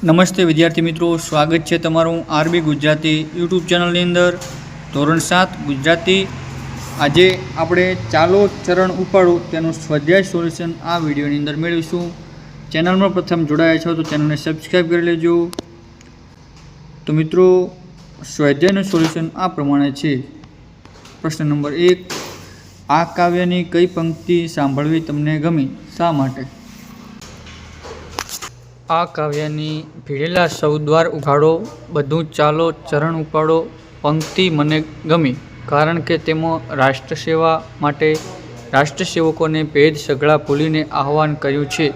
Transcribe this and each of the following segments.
નમસ્તે વિદ્યાર્થી મિત્રો, સ્વાગત છે તમારું આરબી ગુજરાતી યુટ્યુબ ચેનલની અંદર. ધોરણ 7 ગુજરાતી. આજે આપણે ચાલો ચરણ ઉપાડો તેનું સ્વાધ્યાય સોલ્યુશન આ વિડીયોની અંદર મેળવીશું. ચેનલમાં પ્રથમ જોડાયા છો તો ચેનલને સબસ્ક્રાઈબ કરી લેજો. તો મિત્રો, સ્વાધ્યાયનું સોલ્યુશન આ પ્રમાણે છે. પ્રશ્ન નંબર 1, આ કાવ્યની કઈ પંક્તિ સાંભળવી તમને ગમી, શા માટે? આ કાવ્યની ભીડેલા સૌદ્વાર ઉઘાડો, બધું ચાલો ચરણ ઉપાડો પંક્તિ મને ગમી, કારણ કે તેમાં રાષ્ટ્રસેવા માટે રાષ્ટ્રસેવકોને ભેદ સઘળા ભૂલીને આહ્વાન કર્યું છે.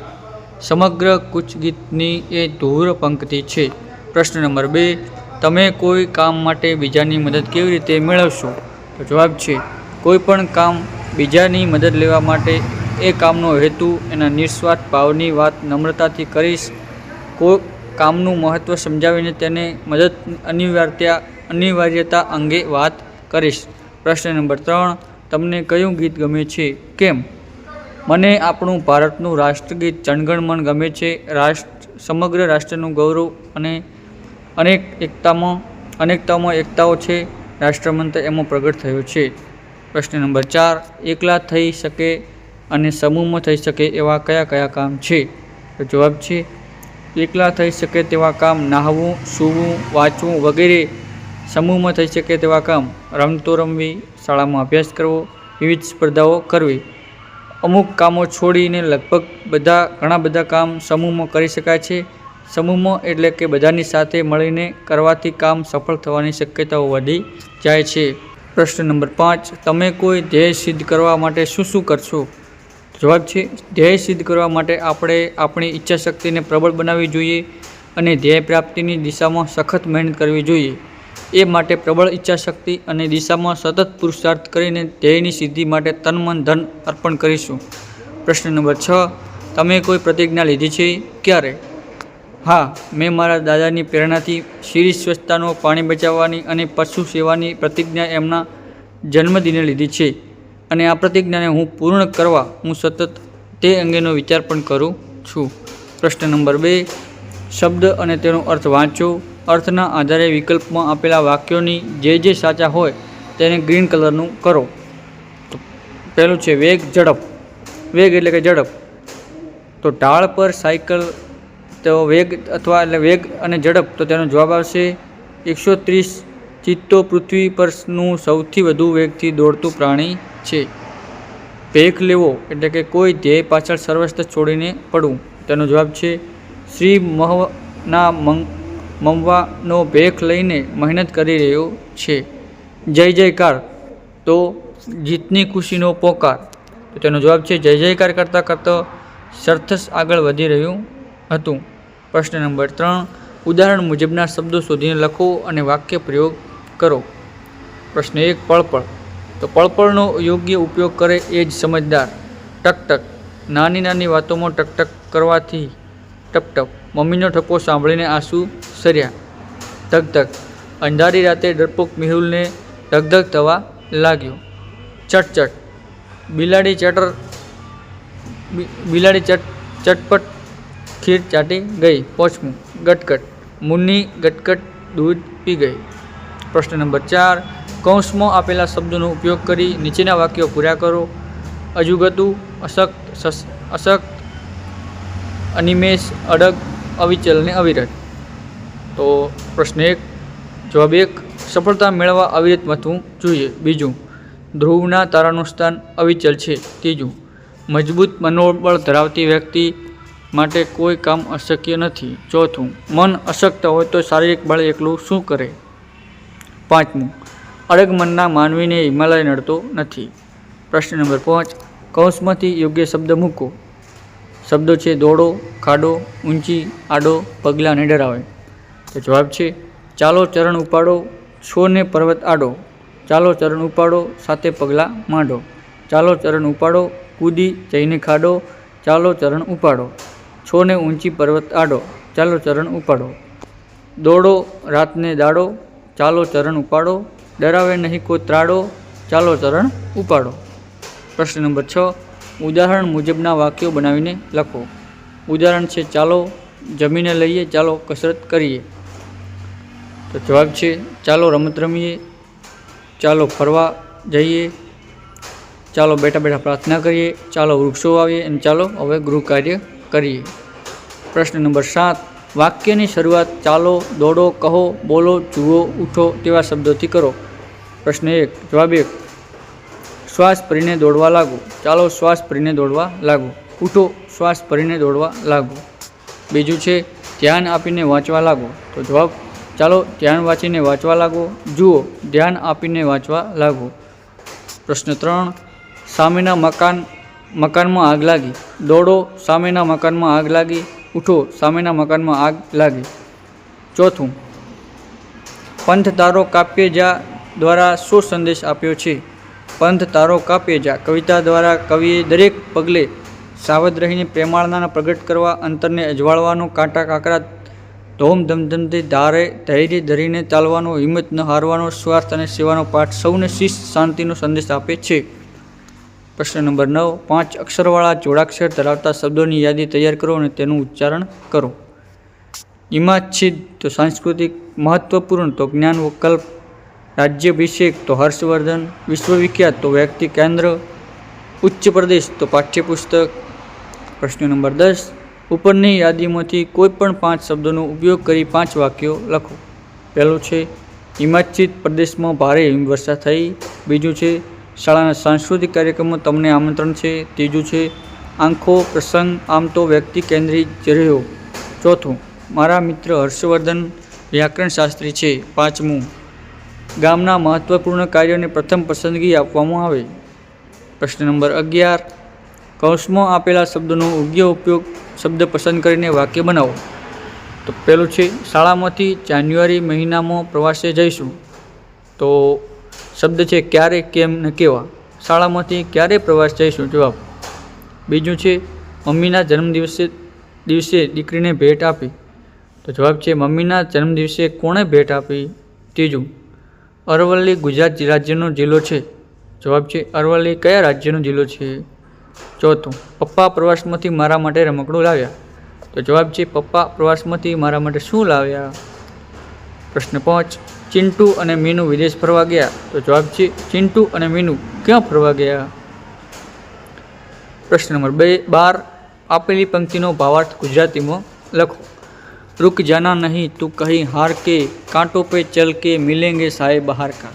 સમગ્ર કૂચગીતની એ ધૂર પંક્તિ છે. પ્રશ્ન નંબર 2, તમે કોઈ કામ માટે બીજાની મદદ કેવી રીતે મેળવશો? તો જવાબ છે, કોઈ પણ કામ બીજાની મદદ લેવા માટે એ કામનો હેતુ, એના નિસ્વાર્થ ભાવની વાત નમ્રતાથી કરીશ. કોઈ કામનું મહત્ત્વ સમજાવીને તેને મદદ અનિવાર્યતા અંગે વાત કરીશ. પ્રશ્ન નંબર 3, તમને કયું ગીત ગમે છે, કેમ? મને આપણું ભારતનું રાષ્ટ્રગીત જનગણ મન ગમે છે. સમગ્ર રાષ્ટ્રનું ગૌરવ અને અનેકતામાં એકતાઓ છે. રાષ્ટ્રમંત્ર એમાં પ્રગટ થયો છે. પ્રશ્ન નંબર 4, એકલા થઈ શકે અને સમૂહમાં થઈ શકે એવા કયા કયા કામ છે? તો જવાબ છે, એકલા થઈ શકે તેવા કામ નહાવું, સૂવું, વાંચવું વગેરે. સમૂહમાં થઈ શકે તેવા કામ રમતો રમવી, શાળામાં અભ્યાસ કરવો, વિવિધ સ્પર્ધાઓ કરવી. અમુક કામો છોડીને લગભગ ઘણા બધા કામ સમૂહમાં કરી શકાય છે. સમૂહમાં એટલે કે બધાની સાથે મળીને કરવાથી કામ સફળ થવાની શક્યતાઓ વધી જાય છે. પ્રશ્ન નંબર 5, તમે કોઈ ધ્યેય સિદ્ધ કરવા માટે શું શું કરશો? જવાબ છે, ધ્યેય સિદ્ધ કરવા માટે આપણે આપણી ઈચ્છાશક્તિને પ્રબળ બનાવવી જોઈએ અને ધ્યેય પ્રાપ્તિની દિશામાં સખત મહેનત કરવી જોઈએ. એ માટે પ્રબળ ઈચ્છાશક્તિ અને દિશામાં સતત પુરુષાર્થ કરીને ધ્યેયની સિદ્ધિ માટે તન મન ધન અર્પણ કરીશું. પ્રશ્ન નંબર 6, તમે કોઈ પ્રતિજ્ઞા લીધી છે, ક્યારે? હા, મેં મારા દાદાની પ્રેરણાથી શિરીષ સ્વચ્છતાનો, પાણી બચાવવાની અને પશુ સેવાની પ્રતિજ્ઞા એમના જન્મદિને લીધી છે અને આ પ્રતિજ્ઞાને પૂર્ણ કરવા હું સતત તે અંગેનો વિચાર પણ કરું છું. પ્રશ્ન નંબર 2, શબ્દ અને તેનો અર્થ વાંચો. અર્થના આધારે વિકલ્પમાં આપેલા વાક્યોની જે સાચા હોય તેને ગ્રીન કલરનું કરો. તો પહેલું છે વેગ, ઝડપ. વેગ એટલે કે ઝડપ. તો ઢાળ પર સાયકલ, તો વેગ અને ઝડપ, તો તેનો જવાબ આવશે 130. ચિત્તો પૃથ્વી પરનું સૌથી વધુ વેગથી દોડતું પ્રાણી છે. ભેખ લેવો એટલે કે કોઈ ધ્યેય પાછળ સર્વસ્વ છોડીને પડવું. તેનો જવાબ છે, શ્રી મહના મમવાનો ભેખ લઈને મહેનત કરી રહ્યો છે. જય જયકાર, તો જીતની ખુશીનો પોકાર. તો તેનો જવાબ છે, જય જયકાર કરતાં કરતાં સરથસ આગળ વધી રહ્યું હતું. પ્રશ્ન નંબર 3, ઉદાહરણ મુજબના શબ્દો શોધીને લખો અને વાક્ય પ્રયોગ કરો. પ્રશ્ન 1, પળપળ. તો પળપળનો યોગ્ય ઉપયોગ કરે એ જ સમજદાર. ટકટક, નાની નાની વાતોમાં ટકટક કરવાથી ટપટપ. મમ્મીનો ઠપકો સાંભળીને આંસુ સર્યા. ધગધગ, અંધારી રાતે ડરપોક મેહુલને ધગધગ થવા લાગ્યો. ચટચટ, બિલાડી ચટપટ ખીર ચાટી ગઈ. 5, ગટગટ, મુન્ની ગટગટ દૂધ પી ગઈ. પ્રશ્ન નંબર 4, કૌંસમાં આપેલા શબ્દોનો ઉપયોગ કરી નીચેના વાક્યો પૂરા કરો. અજુગતું, અશક્ત, અનિમેષ, અડગ, અવિચલ અને અવિરત. તો પ્રશ્ન 1, જવાબ 1, સફળતા મેળવવા અવિરત મથવું જોઈએ. 2, ધ્રુવના તારાનું સ્થાન અવિચલ છે. 3, મજબૂત મનોબળ ધરાવતી વ્યક્તિ માટે કોઈ કામ અશક્ય નથી. 4, મન અશક્ત હોય તો શારીરિક બળ એકલું શું કરે? 5, અડગ મનના માનવીને હિમાલય નડતો નથી. પ્રશ્ન નંબર 5, કૌંસમાંથી યોગ્ય શબ્દ મૂકો. શબ્દો છે દોડો, ખાડો, ઊંચી, આડો, પગલાં અને ડરાવે. તો જવાબ છે, ચાલો ચરણ ઉપાડો, છોને પર્વત આડો. ચાલો ચરણ ઉપાડો, સાથે પગલાં માંડો. ચાલો ચરણ ઉપાડો, કૂદી જઈને ખાડો. ચાલો ચરણ ઉપાડો, છોને ઊંચી પર્વત આડો. ચાલો ચરણ ઉપાડો. દોડો રાતને દાડો. ચાલો ચરણ ઉપાડો. ડરાવે નહીં કોઈ ત્રાડો. ચાલો ચરણ ઉપાડો. પ્રશ્ન નંબર 6, ઉદાહરણ મુજબના વાક્યો બનાવીને લખો. ઉદાહરણ છે ચાલો, જમીને લઈએ, ચાલો કસરત કરીએ. તો જવાબ છે ચાલો રમત રમીએ, ચાલો ફરવા જઈએ, ચાલો બેઠા બેઠા પ્રાર્થના કરીએ, ચાલો વૃક્ષો વાવીએ અને ચાલો હવે ગૃહ કાર્ય કરીએ. પ્રશ્ન નંબર 7. વાક્યની શરૂઆત ચાલો, દોડો, કહો, બોલો, જુઓ, ઉઠો તેવા શબ્દોથી કરો. પ્રશ્ન 1. જવાબ 1. શ્વાસ ભરીને દોડવા લાગો, ચાલો શ્વાસ ભરીને દોડવા લાગો, ઉઠો શ્વાસ ભરીને દોડવા લાગો. બીજું છે ધ્યાન આપીને વાંચવા લાગો. તો જવાબ ચાલો ધ્યાન વાંચીને વાંચવા લાગો, જુઓ ધ્યાન આપીને વાંચવા લાગો. પ્રશ્ન 3. સામેના મકાનમાં આગ લાગી, દોડો સામેના મકાનમાં આગ લાગી, ઉઠો સામેના મકાનમાં આગ લાગી. ચોથું, પંથ તારો કાપ્યે જા દ્વારા શું સંદેશ આપ્યો છે? પંથ તારો કાપ્યે જા કવિતા દ્વારા કવિએ દરેક પગલે સાવધ રહીને પ્રેમાળના પ્રગટ કરવા, અંતરને અજવાળવાનો, કાંટા કાકરા ધોમ ધમધમથી ધૈર્ય ધરીને ચાલવાનો, હિંમત ન હારવાનો, સ્વાર્થ અને સેવાનો પાઠ, સૌને શિસ્ત શાંતિનો સંદેશ આપે છે. પ્રશ્ન નંબર 9. 5 અક્ષરવાળા જોડાક્ષર ધરાવતા શબ્દોની યાદી તૈયાર કરો અને તેનું ઉચ્ચારણ કરો. ઇમાચ્છિદ તો સાંસ્કૃતિક, મહત્વપૂર્ણ તો જ્ઞાન વકલ્પ, રાજ્યાભિષેક તો હર્ષવર્ધન, વિશ્વવિખ્યાત તો વ્યક્તિ કેન્દ્ર, ઉચ્ચ પ્રદેશ તો પાઠ્યપુસ્તક. પ્રશ્ન નંબર 10. ઉપરની યાદીમાંથી કોઈ પણ 5 શબ્દોનો ઉપયોગ કરી 5 વાક્યો લખો. પહેલું છે હિમાચ્છિદ પ્રદેશમાં ભારે હિમવર્ષા થઈ. બીજું છે શાળાના સાંસ્કૃતિક કાર્યક્રમમાં તમને આમંત્રણ છે. ત્રીજું છે આંખો પ્રસંગ આમ તો વ્યક્તિ કેન્દ્રિત રહ્યો. ચોથું, મારા મિત્ર હર્ષવર્ધન વ્યાકરણ શાસ્ત્રી છે. પાંચમું, ગામના મહત્વપૂર્ણ કાર્યોને પ્રથમ પસંદગી આપવામાં આવે. પ્રશ્ન નંબર 11. કૌંસમાં આપેલા શબ્દોનો યોગ્ય ઉપયોગ શબ્દ પસંદ કરીને વાક્ય બનાવો. તો પહેલું છે શાળામાંથી જાન્યુઆરી મહિનામાં પ્રવાસે જઈશું. તો શબ્દ છે ક્યારે, કેમ ને કેવા. શાળામાંથી ક્યારે પ્રવાસ જઈશું? જવાબ. બીજું છે મમ્મીના જન્મદિવસે દીકરીને ભેટ આપી. તો જવાબ છે મમ્મીના જન્મદિવસે કોણે ભેટ આપી? ત્રીજું, અરવલ્લી ગુજરાત રાજ્યનો જિલ્લો છે. જવાબ છે અરવલ્લી કયા રાજ્યનો જિલ્લો છે? ચોથું, પપ્પા પ્રવાસમાંથી મારા માટે રમકડું લાવ્યા. તો જવાબ છે પપ્પા પ્રવાસમાંથી મારા માટે શું લાવ્યા? પ્રશ્ન 5. ચિંટુ અને મીનુ વિદેશ ફરવા ગયા. તો જવાબ છે ચિંટુ અને મીનુ ક્યાં ફરવા ગયા? પ્રશ્ન નંબર 12. આપેલી પંક્તિનો ભાવાર્થ ગુજરાતીમાં લખો. रुक जाना नहीं તું कहीं हार के, कांटों पे चल के मिलेंगे साए बहार का.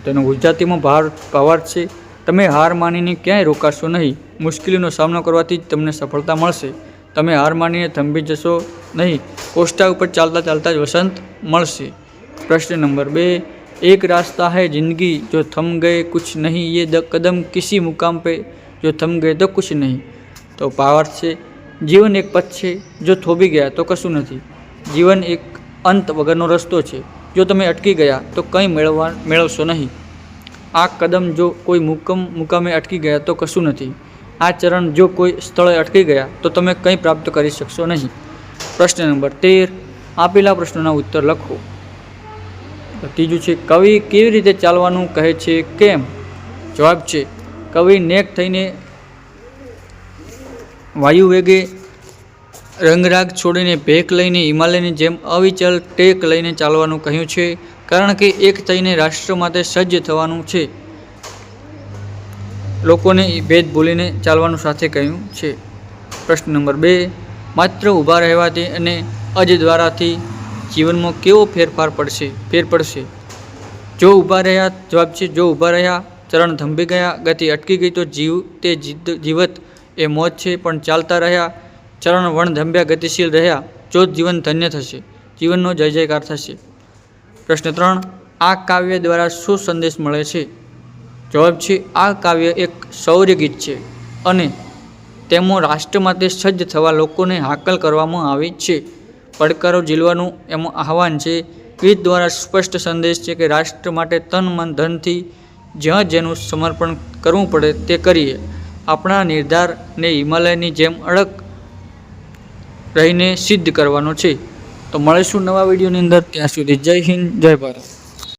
તેનો ગુજરાતીમાં ભાવાર્થ છે તમે હાર માનીને ક્યાંય રોકાશો નહીં, મુશ્કેલીનો સામનો કરવાથી જ તમને સફળતા મળશે. તમે હાર માનીને થંભી જશો નહીં, કોષ્ટા ઉપર ચાલતા ચાલતા જ વસંત મળશે. પ્રશ્ન નંબર 2. एक रास्ता है जिंदगी जो थम गए कुछ नहीं, ये कदम किसी मुकाम पे जो थम गए तो कुछ नहीं. તો ભાવાર્થ છે જીવન એક પથ છે, જો થોભી ગયા તો કશું નથી. જીવન એક અંત વગરનો રસ્તો છે, જો તમે અટકી ગયા તો કંઈ મેળવશો નહીં. આ કદમ જો કોઈ મુકામે અટકી ગયા તો કશું નથી. આ ચરણ જો કોઈ સ્થળે અટકી ગયા તો તમે કંઈ પ્રાપ્ત કરી શકશો નહીં. પ્રશ્ન નંબર 13. આપેલા પ્રશ્નોના ઉત્તર લખો. ત્રીજું છે કવિ કેવી રીતે ચાલવાનું કહે છે, કેમ? જવાબ છે કવિ નેક થઈને વાયુ વેગે રંગરાગ છોડીને ભેખ લઈને હિમાલયની જેમ અવિચલ ટેક લઈને ચાલવાનું કહ્યું છે, કારણ કે એક થઈને રાષ્ટ્ર માટે સજ્જ થવાનું છે. લોકોને ભેદ ભૂલીને ચાલવાનું સાથે કહ્યું છે. પ્રશ્ન નંબર 2. માત્ર ઊભા રહેવાથી અને અજ દ્વારાથી જીવનમાં કેવો ફેર પડશે? જો ઊભા રહ્યા. જવાબ છે જો ઊભા રહ્યા, ચરણ થંભી ગયા, ગતિ અટકી ગઈ તો જીવત એ મોત છે, પણ ચાલતા રહ્યા, ચરણ વણધંભ્યા, ગતિશીલ રહ્યા, જો જીવન ધન્ય થશે, જીવનનો જય જયકાર થશે. પ્રશ્ન 3. આ કાવ્ય દ્વારા શું સંદેશ મળે છે? જવાબ છે આ કાવ્ય એક શૌર્ય ગીત છે અને તેમાં રાષ્ટ્ર માટે સજ્જ થવા લોકોને હાકલ કરવામાં આવી છે. પડકારો ઝીલવાનું એમાં આહવાન છે. ગીત દ્વારા સ્પષ્ટ સંદેશ છે કે રાષ્ટ્ર માટે તન મન ધનથી જ્યાં જેનું સમર્પણ કરવું પડે તે કરીએ. આપણા નિર્ધારને હિમાલયની જેમ અડગ રહીને સિદ્ધ કરવાનો છે. તો મળીશું નવા વિડીયોની અંદર. ત્યાં સુધી જય હિન્દ, જય ભારત.